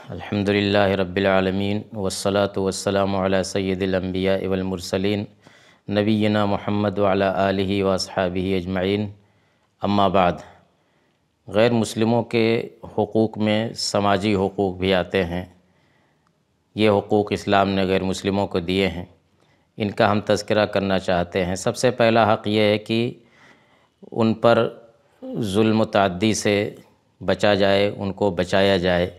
الحمدللہ رب العالمین والصلاة والسلام علی سید الانبیاء والمرسلین نبینا محمد وعلی آلہ واصحابہ اجمعین، اما بعد۔ غیر مسلموں کے حقوق میں سماجی حقوق بھی آتے ہیں۔ یہ حقوق اسلام نے غیر مسلموں کو دیے ہیں، ان کا ہم تذکرہ کرنا چاہتے ہیں۔ سب سے پہلا حق یہ ہے کہ ان پر ظلم و تعدی سے بچا جائے، ان کو بچایا جائے،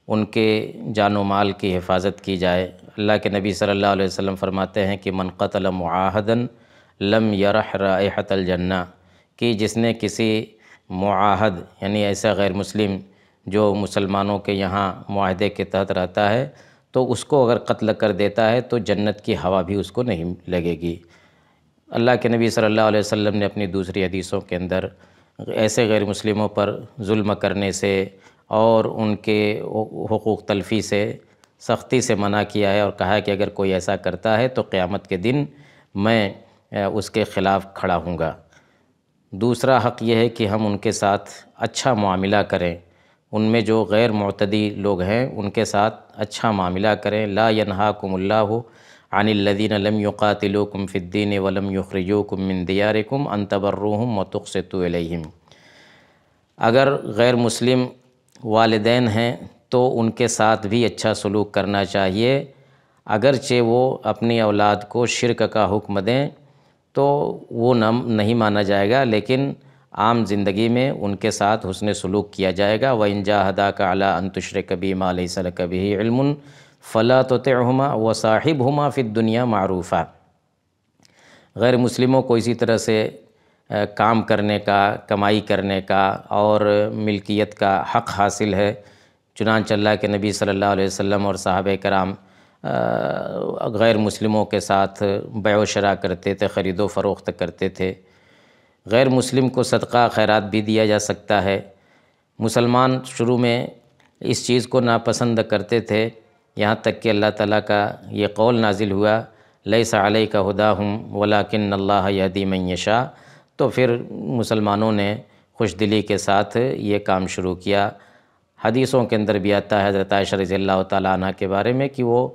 ان کے جان و مال کی حفاظت کی جائے۔ اللہ کے نبی صلی اللہ علیہ وسلم فرماتے ہیں کہ من قتل معاہدا لم یرح رائحۃ الجنہ، کہ جس نے کسی معاہد یعنی ایسا غیر مسلم جو مسلمانوں کے یہاں معاہدے کے تحت رہتا ہے، تو اس کو اگر قتل کر دیتا ہے تو جنت کی ہوا بھی اس کو نہیں لگے گی۔ اللہ کے نبی صلی اللہ علیہ وسلم نے اپنی دوسری حدیثوں کے اندر ایسے غیر مسلموں پر ظلم کرنے سے اور ان کے حقوق تلفی سے سختی سے منع کیا ہے، اور کہا ہے کہ اگر کوئی ایسا کرتا ہے تو قیامت کے دن میں اس کے خلاف کھڑا ہوں گا۔ دوسرا حق یہ ہے کہ ہم ان کے ساتھ اچھا معاملہ کریں، ان میں جو غیر معتدی لوگ ہیں ان کے ساتھ اچھا معاملہ کریں۔ لا ینہاکم اللہ عن الذین لم یقاتلوکم فی الدین ولم یخرجوکم من دیارکم ان تبروہم وتقسطوا الیہم۔ اگر غیر مسلم والدین ہیں تو ان کے ساتھ بھی اچھا سلوک کرنا چاہیے، اگرچہ وہ اپنی اولاد کو شرک کا حکم دیں تو وہ نہیں مانا جائے گا، لیکن عام زندگی میں ان کے ساتھ حسن سلوک کیا جائے گا۔ وَإِن جَاهَدَاكَ عَلَىٰ أَن تُشْرِكَ بِي مَا لَيْسَ لَكَ بِهِ عِلْمٌ فَلَا تُطِعْهُمَا وَصَاحِبْهُمَا فِي الدُّنْيَا مَعْرُوفًا۔ غیر مسلموں کو اسی طرح سے کام کرنے کا، کمائی کرنے کا اور ملکیت کا حق حاصل ہے، چنانچہ اللہ کے نبی صلی اللہ علیہ وسلم اور صحابہ کرام غیر مسلموں کے ساتھ بیع و شراء کرتے تھے، خرید و فروخت کرتے تھے۔ غیر مسلم کو صدقہ خیرات بھی دیا جا سکتا ہے۔ مسلمان شروع میں اس چیز کو ناپسند کرتے تھے، یہاں تک کہ اللہ تعالیٰ کا یہ قول نازل ہوا لیس علیک ھداھم ولکن اللہ یہدی من یشاء، تو پھر مسلمانوں نے خوش دلی کے ساتھ یہ کام شروع کیا۔ حدیثوں کے اندر بھی آتا ہے حضرت عائشہ رضی اللہ تعالیٰ عنہ کے بارے میں کہ وہ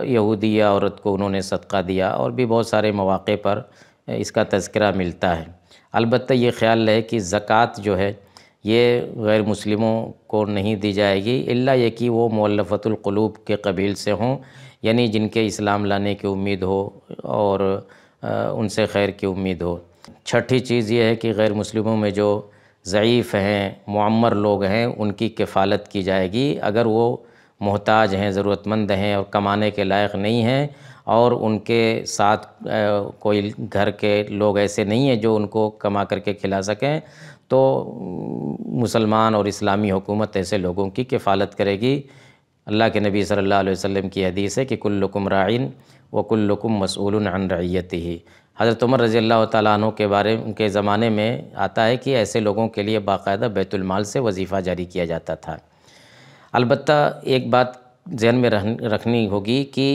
یہودیہ عورت کو انہوں نے صدقہ دیا، اور بھی بہت سارے مواقع پر اس کا تذکرہ ملتا ہے۔ البتہ یہ خیال رہے کہ زکوٰۃ جو ہے یہ غیر مسلموں کو نہیں دی جائے گی، الا یہ کہ وہ مؤلفۃ القلوب کے قبیل سے ہوں، یعنی جن کے اسلام لانے کی امید ہو اور ان سے خیر کی امید ہو۔ چھٹی چیز یہ ہے کہ غیر مسلموں میں جو ضعیف ہیں، معمر لوگ ہیں، ان کی کفالت کی جائے گی۔ اگر وہ محتاج ہیں، ضرورت مند ہیں اور کمانے کے لائق نہیں ہیں، اور ان کے ساتھ کوئی گھر کے لوگ ایسے نہیں ہیں جو ان کو کما کر کے کھلا سکیں، تو مسلمان اور اسلامی حکومت ایسے لوگوں کی کفالت کرے گی۔ اللہ کے نبی صلی اللہ علیہ وسلم کی حدیث ہے کہ کلکم راعٍ وکلکم مسئول عن رعیتہ۔ حضرت عمر رضی اللہ تعالیٰ عنہ ان کے زمانے میں آتا ہے کہ ایسے لوگوں کے لیے باقاعدہ بیت المال سے وظیفہ جاری کیا جاتا تھا۔ البتہ ایک بات ذہن میں رکھنی ہوگی کہ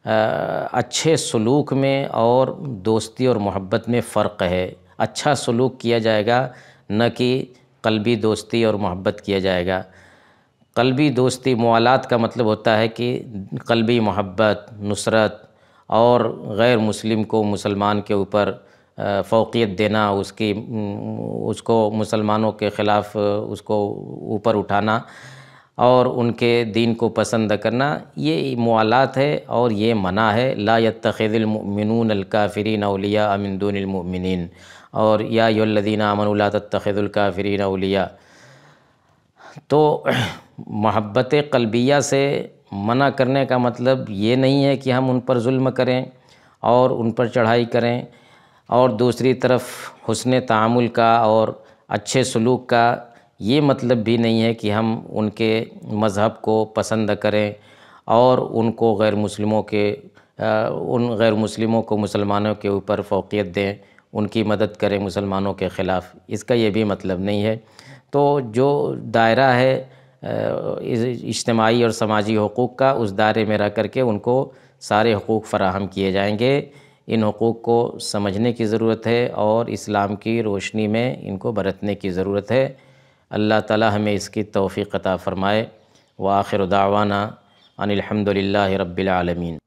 اچھے سلوک میں اور دوستی اور محبت میں فرق ہے۔ اچھا سلوک کیا جائے گا، نہ کہ قلبی دوستی اور محبت کیا جائے گا۔ قلبی دوستی موالات کا مطلب ہوتا ہے کہ قلبی محبت، نصرت، اور غیر مسلم کو مسلمان کے اوپر فوقیت دینا، اس کو مسلمانوں کے خلاف اس کو اوپر اٹھانا اور ان کے دین کو پسند کرنا، یہ موالات ہے اور یہ منع ہے۔ لا يتخذ المؤمنون الکافرین اولیاء من دون المؤمنین، اور یا ایھا الذین آمنوا لا تتخذوا الکافرین اولیاء۔ تو محبت قلبیہ سے منع کرنے کا مطلب یہ نہیں ہے کہ ہم ان پر ظلم کریں اور ان پر چڑھائی کریں، اور دوسری طرف حسن تعامل کا اور اچھے سلوک کا یہ مطلب بھی نہیں ہے کہ ہم ان کے مذہب کو پسند کریں اور ان غیر مسلموں کو مسلمانوں کے اوپر فوقیت دیں، ان کی مدد کریں مسلمانوں کے خلاف، اس کا یہ بھی مطلب نہیں ہے۔ تو جو دائرہ ہے اجتماعی اور سماجی حقوق کا، اس دائرے میں رہ کر کے ان کو سارے حقوق فراہم کیے جائیں گے۔ ان حقوق کو سمجھنے کی ضرورت ہے اور اسلام کی روشنی میں ان کو برتنے کی ضرورت ہے۔ اللہ تعالی ہمیں اس کی توفیق عطا فرمائے۔ وآخر دعوانا ان الحمد للہ رب العالمین۔